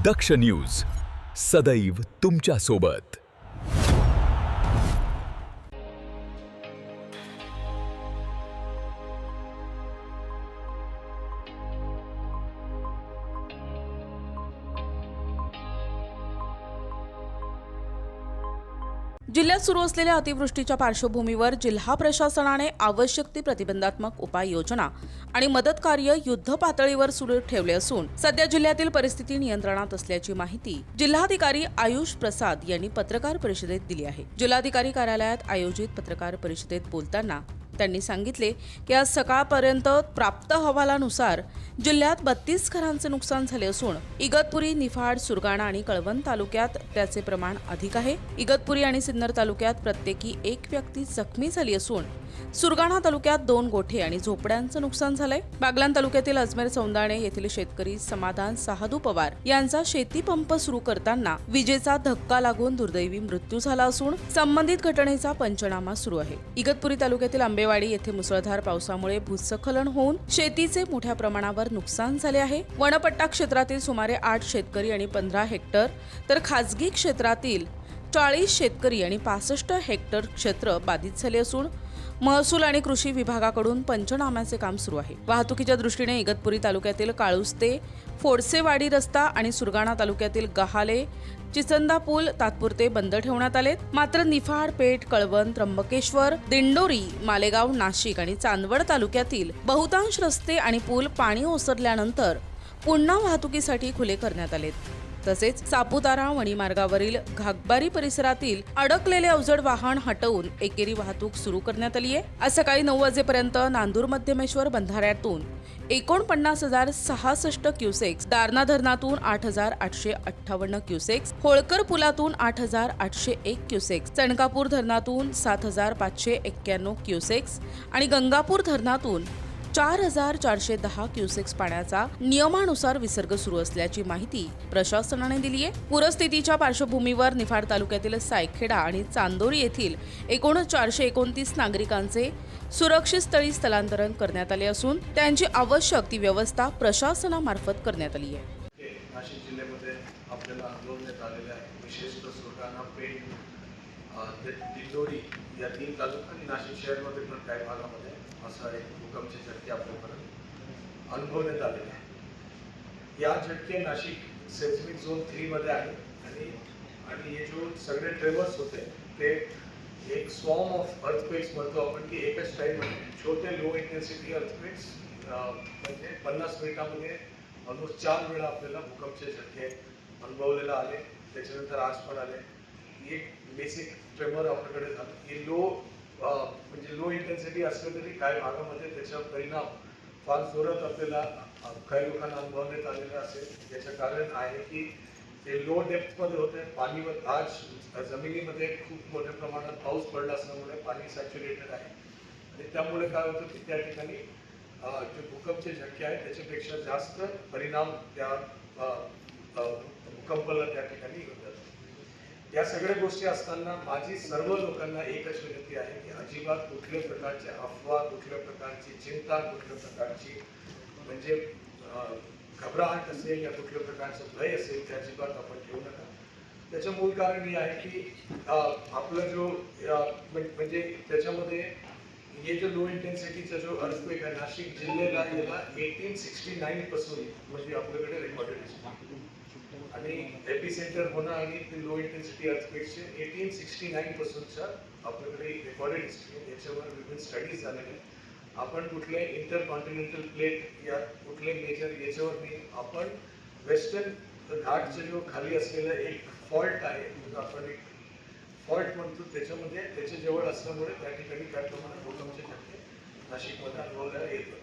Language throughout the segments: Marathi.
दक्ष न्यूज सदैव तुमच्या सोबत। जिल्ह्यात सुरू असलेल्या अतिवृष्टीच्या पार्श्वभूमीवर जिल्हा प्रशासनाने आवश्यक ती प्रतिबंधात्मक उपाययोजना आणि मदत कार्य युद्ध पातळीवर सुरू ठेवले असून सध्या जिल्ह्यातील परिस्थिती नियंत्रणात असल्याची माहिती जिल्हाधिकारी आयुष प्रसाद यांनी पत्रकार परिषदेत दिली आहे। जिल्हाधिकारी कार्यालयात आयोजित पत्रकार परिषदेत बोलताना त्यांनी सांगितले की आज सकाळपर्यंत प्राप्त अहवालानुसार जिल्ह्यात 32 घरांचे नुकसान झाले असून इगतपुरी, निफाड, सुरगाणा आणि कळवण तालुक्यात त्याचे प्रमाण अधिक आहे। इगतपुरी आणि सिन्नर तालुक्यात प्रत्येकी एक व्यक्ती जखमी झाली असून सुरगाणा तालुक्यात 2 गोठे आणि झोपड्यांचं नुकसान झालंय। बागलाण तालुक्यातील अजमेर सौंदाणे येथील शेतकरी समाधान साहदू पवार यांचा शेती पंप सुरू करताना विजेचा धक्का लागून दुर्दैवी मृत्यू झाला असून संबंधित घटनेचा पंचनामा सुरू आहे। इगतपुरी तालुक्यातील आंबेवाडी येथे मुसळधार पावसामुळे भूस्खलन होऊन शेतीचे मोठ्या प्रमाणावर नुकसान झाले आहे। वनपट्टा क्षेत्रातील सुमारे 8 शेतकरी आणि 15 हेक्टर तर खासगी क्षेत्रातील 40 शेतकरी आणि 65 हेक्टर क्षेत्र बाधित झाले असून महसूल आणि कृषी विभागाकडून पंचनाम्याचे काम सुरू आहे। वाहतुकीच्या दृष्टीने इगतपुरी तालुक्यातील काळूस ते फोडसेवाडी रस्ता आणि सुरगाणा तालुक्यातील गहाले चिचंदा पूल तात्पुरते बंद ठेवण्यात आले। मात्र निफाड, पेठ, कळवण, त्र्यंबकेश्वर, दिंडोरी, मालेगाव, नाशिक आणि चांदवड तालुक्यातील बहुतांश रस्ते आणि पूल पाणी ओसरल्यानंतर पुन्हा वाहतुकीसाठी खुले करण्यात आले। तसेच सापुतारा वणी मार्गावरील घागबारी परिसरातील अडकलेले अवजड वाहन हटवून एकेरी वाहतूक सुरू करण्यात आली आहे। आज सकाळी 9 वाजेपर्यंत नांदूर मध्यमेश्वर बंधाऱ्यातून 49,066 क्युसेक्स, दारणा धरणातून 8,858 क्युसेक्स, होळकर पुलातून 8,801 क्युसेक्स, चणकापूर धरणातून 7,591 क्युसेक्स आणि गंगापूर धरणातून 4,410 क्युसेक्स पाण्याचा नियमानुसार विसर्ग सुरू असल्याची माहिती प्रशासनाने दिली आहे। पूरस्थितीच्या पार्श्वभूमीवर निफाड तालुक्यातील सायखेडा आणि चांदोरी येथील एकूण 429 नागरिकांचे सुरक्षित स्थळी स्थलांतरण करण्यात आले असून त्यांची आवश्यक ती व्यवस्था प्रशासनामार्फत करण्यात आली आहे। नाशिक जिल्ह्यामध्ये आपल्याला अनुभवण्यात आलेले आहे, विशेषतः सुरगाणा, पेठ, दिंडोरी या 3 तालुका आणि नाशिक शहरामध्ये पण काही भागामध्ये असा एक भूकंपचे झटके आपल्यापर्यंत अनुभवण्यात आलेले आहे। या झटके नाशिक सेस्मिक झोन 3 मध्ये आहे आणि हे जो सगळे ट्रेवर्स होते ते एक स्वॉर्म ऑफ अर्थक्वेक्स म्हणतो आपण की एकाच टाईममध्ये छोटे लो इंटेन्सिटी अर्थक्वेक्स म्हणजे 50 मिनिटामध्ये ऑलमोस्ट 4 वेळा आपल्याला भूकंपचे झटके अनुभवलेला आले। त्याच्यानंतर आज पण आले। एक बेसिक ट्रेमर आपल्याकडे झालं की म्हणजे लो इंटेन्सिटी असलं तरी काही भागामध्ये त्याचा परिणाम फार जोरात आपल्याला काही लोकांना अनुभवण्यात आलेला असेल। याचं कारण आहे की ते लो डेप्थमध्ये होते, पाणीवर आज जमिनीमध्ये खूप मोठ्या प्रमाणात पाऊस पडला असल्यामुळे पाणी सॅच्युरेटेड आहे आणि त्यामुळे काय होतं की त्या ठिकाणी जे भूकंपचे झटके आहेत त्याच्यापेक्षा जास्त परिणाम त्या भूकंपाला त्या ठिकाणी होतात। या सगळ्या गोष्टी असताना माझी सर्व लोकांना एकच विनंती आहे की अजिबात कुठल्या प्रकारच्या अफवा, कुठल्या प्रकारची चिंता, कुठल्या प्रकारची म्हणजे घबराहट असेल या कुठल्या प्रकारचं भय असेल ते अजिबात आपण ठेवू नका। त्याचं मूळ कारण हे आहे की आपला जो म्हणजे त्याच्यामध्ये हे जो लो इंटेन्सिटीचा जो अर्थक्वेक आहे नाशिक जिल्ह्याला याला 1869 पासून म्हणजे आपल्याकडे रेकॉर्डेड आहे आणि एपिसेंटर होणं आणि लो इंटेन्सिटी अर्थक्वेकचे 1869 पासूनच्या आपल्याकडे रेकॉर्डेड हिस्ट्री आहे। याच्यावर विविध स्टडीज झालेले आपण कुठले इंटरकॉन्टिनेंटल प्लेट या कुठले मेजर याच्यावर नाही, आपण वेस्टर्न घाटचे जो खाली असलेला एक फॉल्ट आहे आपण एक फॉल्ट म्हणतो त्याच्यामध्ये त्याच्या जवळ असल्यामुळे त्या ठिकाणी काही प्रमाणात भूकंपचे झटके नाशिकमध्ये अनुभवल्याला येतात।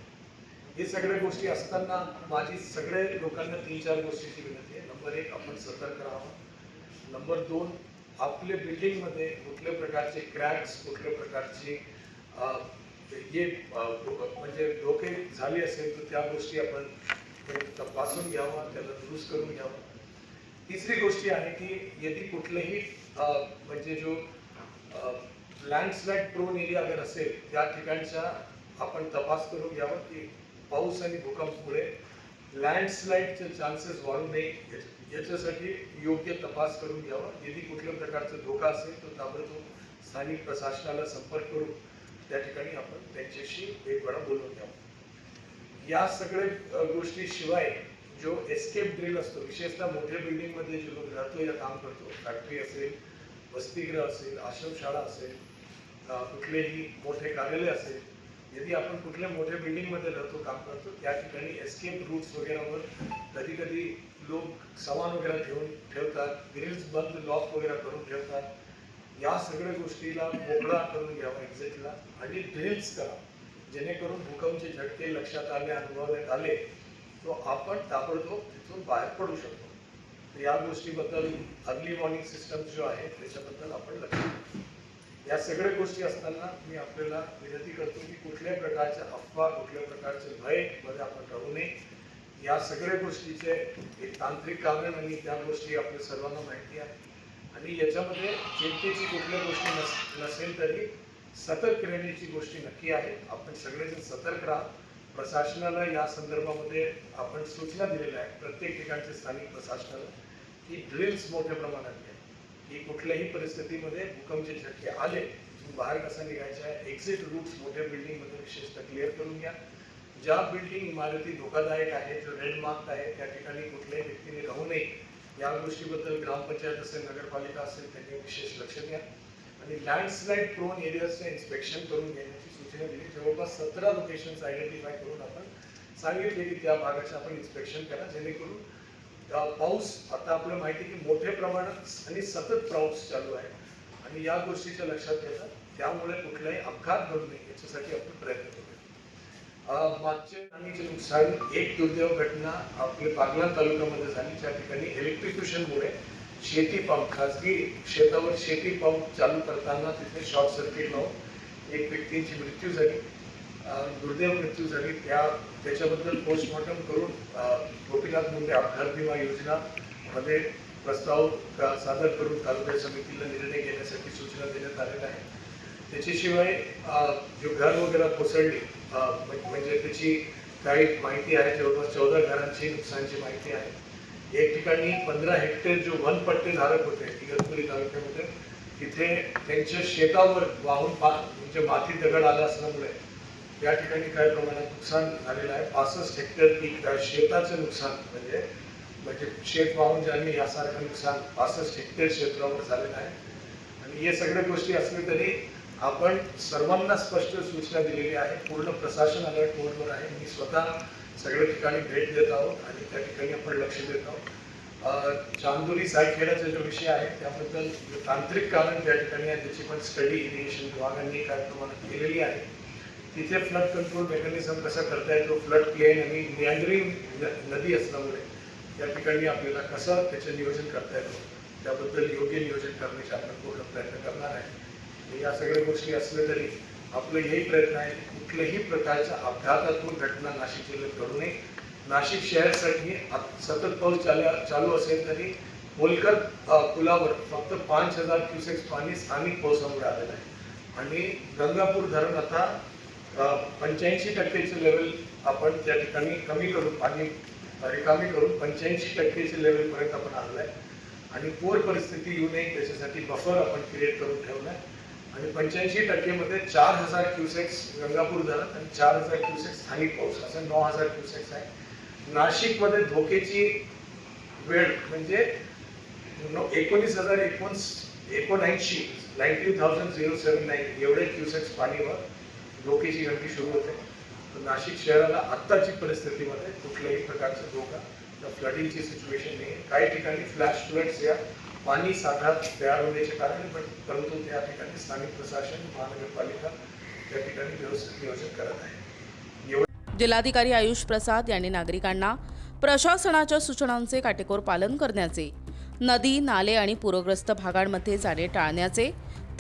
हे सगळ्या गोष्टी असताना माझी सगळे लोकांना 3-4 गोष्टीची विनंती आहे। नंबर 1 आपण सतर्क राहावं। नंबर 2 आपले बिल्डिंगमध्ये कुठल्या प्रकारचे क्रॅक्स, कुठल्या प्रकारचे हे म्हणजे धोके झाले असेल तर त्या गोष्टी आपण तपासून घ्यावा, त्याला दुरुस्त करून घ्यावा। तिसरी गोष्ट आहे की यदि कुठलेही म्हणजे जो लँडस्लाइड प्रोन एरिया अगर असेल त्या ठिकाणचा आपण तपास करून घ्यावा की पाऊस आणि भूकंपामुळे लँडस्लाइडचे चान्सेस वाढू नये। याच्यासाठी योग्य तपास करून घ्यावा. यदि कुठल्या प्रकारचा धोका असेल तर ताबडतोब स्थानिक प्रशासनाला संपर्क करून त्या ठिकाणी आपण त्यांच्याशी एक वेळा बोलून घ्यावं. या सगळ्या गोष्टीशिवाय जो एस्केप ड्रिल असतो, विशेषतः मोठ्या बिल्डिंगमध्ये जे लोक राहतो या काम करतो, फॅक्टरी असेल, वसतिगृह असेल, आश्रमशाळा असेल, कुठलेही मोठे कार्यालय असेल, यदि आपण कुठल्या मोठ्या बिल्डिंगमध्ये राहतो, काम करतो, त्या ठिकाणी एस्केप रूट्स वगैरेवर कधी कधी लोक सामान वगैरे ठेवतात, ग्रिल्स बंद लॉक वगैरे करून ठेवतात. या सगळ्या गोष्टीला मोकळा करून घ्यावा एक्झिटला आणि ड्रिल्स करा, जेणेकरून भूकंपचे झटके लक्षात आले, अनुभवात आले तो आपण ताबडतोब तिथून बाहेर पडू शकतो. तर या गोष्टीबद्दल अर्ली वॉर्निंग सिस्टम जो आहे त्याच्याबद्दल आपण लक्ष देऊ. या सगळ्या गोष्टी असताना मी आपल्याला विनंती करतो की कुठल्याही प्रकारच्या अफवा, कुठल्या प्रकारचे भय मध्ये आपण राहू नये. या सगळ्या गोष्टीचे एक तांत्रिक कारण आणि त्या गोष्टी आपल्या सर्वांना माहिती आहे आणि याच्यामध्ये चिंतेची कुठल्या गोष्टी नसेल तरी सतर्क राहण्याची गोष्टी नक्की आहे. आपण सगळेजण सतर्क राहा. प्रशासनाला या संदर्भामध्ये आपण सूचना दिलेल्या आहेत प्रत्येक ठिकाणच्या स्थानिक प्रशासनाला की ड्रिल्स मोठ्या प्रमाणात घ्या, की कुठल्याही परिस्थितीमध्ये भूकंपचे झटके आले बाहेर कसा निघायचा आहे. एक्झिट रूट्स मोठ्या बिल्डिंगमध्ये विशेषतः क्लिअर करून घ्या. ज्या बिल्डिंग इमारती धोकादायक आहे, जो रेड मार्क आहे, त्या ठिकाणी कुठल्याही व्यक्तीने राहू नये. या गोष्टीबद्दल ग्रामपंचायत असेल, नगरपालिका असेल, त्यांनी विशेष लक्ष द्या आणि लँडस्लाइड प्रोन एरियाजचे इन्स्पेक्शन करून घेण्याची सूचना दिली. जवळपास 17 लोकेशन्स आयडेंटिफाय करून आपण सांगितले की त्या भागाचे आपण इन्स्पेक्शन करा, जेणेकरून पाऊस आता आपल्याला माहिती की मोठ्या प्रमाणात आणि सतत पाऊस चालू आहे आणि या गोष्टीच्या लक्षात घेतात त्यामुळे कुठलाही अपघात घडू नये याच्यासाठी आपण प्रयत्न करूया. मागच्या पाणीचे नुकसान एक दुर्दैव घटना आपल्या बागलाण तालुक्यामध्ये झाली, ज्या ठिकाणी इलेक्ट्रिफिकेशनमुळे शेती पंप, खासगी शेतावर शेती पंप चालू करताना तिथे शॉर्ट सर्किट लावून एक व्यक्तीची मृत्यू झाली, दुर्दैव मृत्यू झाली. त्याच्याबद्दल पोस्टमॉर्टम करून गोपीनाथ मुंडे अपघात विमा योजना मध्ये प्रस्ताव सादर करून तालुका समितीला निर्णय घेण्यासाठी सूचना देण्यात आलेल्या आहे. त्याच्याशिवाय जो घर वगैरे कोसळली म्हणजे त्याची काही माहिती आहे. जवळपास 14 घरांची नुकसानची माहिती आहे. एक ठिकाणी 15 हेक्टर जो वनपट्टे धारक होते इगतपुरी तालुक्यामध्ये, तिथे त्यांच्या शेतावर वाहून म्हणजे माती दगड आला असल्यामुळे या ठिकाणी काही प्रमाणात नुकसान झालेलं आहे. 65 हेक्टर पीक शेताचं नुकसान म्हणजे शेत वाहून जाणे यासारखं नुकसान 65 हेक्टर क्षेत्रावर झालेलं आहे. आणि या सगळ्या गोष्टी असल्या तरी आपण सर्वांना स्पष्ट सूचना दिलेली आहे. पूर्ण प्रशासन अलर्ट मोडवर आहे. मी स्वतः सगळ्या ठिकाणी भेट देत आहोत आणि त्या ठिकाणी आपण लक्ष देत आहोत. चांदोली सायखेडाचा जो विषय आहे त्याबद्दल जो तांत्रिक कारण त्या ठिकाणी आहे त्याची पण स्टडी इरिगेशन विभागांनी काही प्रमाणात केलेली आहे. तिथे फ्लड कंट्रोल मेकॅनिझम कसा करता येतो, फ्लड प्लेन आणि मियांडरिंग नदी असल्यामुळे त्या ठिकाणी आपल्याला कसं त्याचं नियोजन करता येतं त्याबद्दल योग्य नियोजन करण्याचा आपण पूर्ण प्रयत्न करणार आहे. या सगळ्या गोष्टी असल्या तरी आपलं हेही प्रयत्न आहे कुठल्याही प्रकारच्या अपघातातून घटना नाशिक जिल्ह्यात घडू नये. नाशिक शहरासाठी सतत पाऊस चालू असेल तरी होलकर पुलावर फक्त 5000 क्युसेक्स पाणी स्थानिक पावसामुळे आलेलं आहे आणि गंगापूर धरण आता 85% लेवल आपण त्या ठिकाणी कमी करून पाणी रिकामी करून 85% लेवलपर्यंत आपण आणलं आहे आणि पूर परिस्थिती येऊ नये त्याच्यासाठी बफर आपण क्रिएट करून ठेवलं आहे आणि 85% मध्ये 4000 क्युसेक्स गंगापूर धरण आणि 4000 क्युसेक्स स्थानिक पाऊस असं 9000 क्युसेक्स आहे. नाशिकमध्ये धोक्याची वेळ म्हणजे 19,079 एवढे क्युसेक्स पाणीवर धोक्याची घंटी सुरू होते. तर नाशिक शहराला आत्ताची परिस्थितीमध्ये कुठल्याही प्रकारचा धोका त्या फ्लडिंगची सिच्युएशन नाही आहे. काही ठिकाणी फ्लॅश फ्लड्स या पाणी साठा तयार होण्याचे कारण परंतु त्या ठिकाणी स्थानिक प्रशासन महानगरपालिका त्या ठिकाणी व्यवस्थित नियोजन करत आहे. जिल्हाधिकारी आयुष प्रसाद यांनी नागरिकांना प्रशासनाच्या सूचनांचे काटेकोर पालन करण्याचे, नदी, नाले आणि पूरग्रस्त भागांमध्ये जाणे टाळण्याचे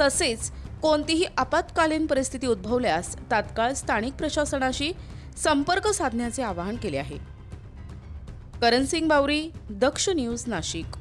तसेच कोणतीही आपत्कालीन परिस्थिती उद्भवल्यास तात्काळ स्थानिक प्रशासनाशी संपर्क साधण्याचे आवाहन केले आहे. करण सिंग बावरी, दक्ष न्यूज, नाशिक.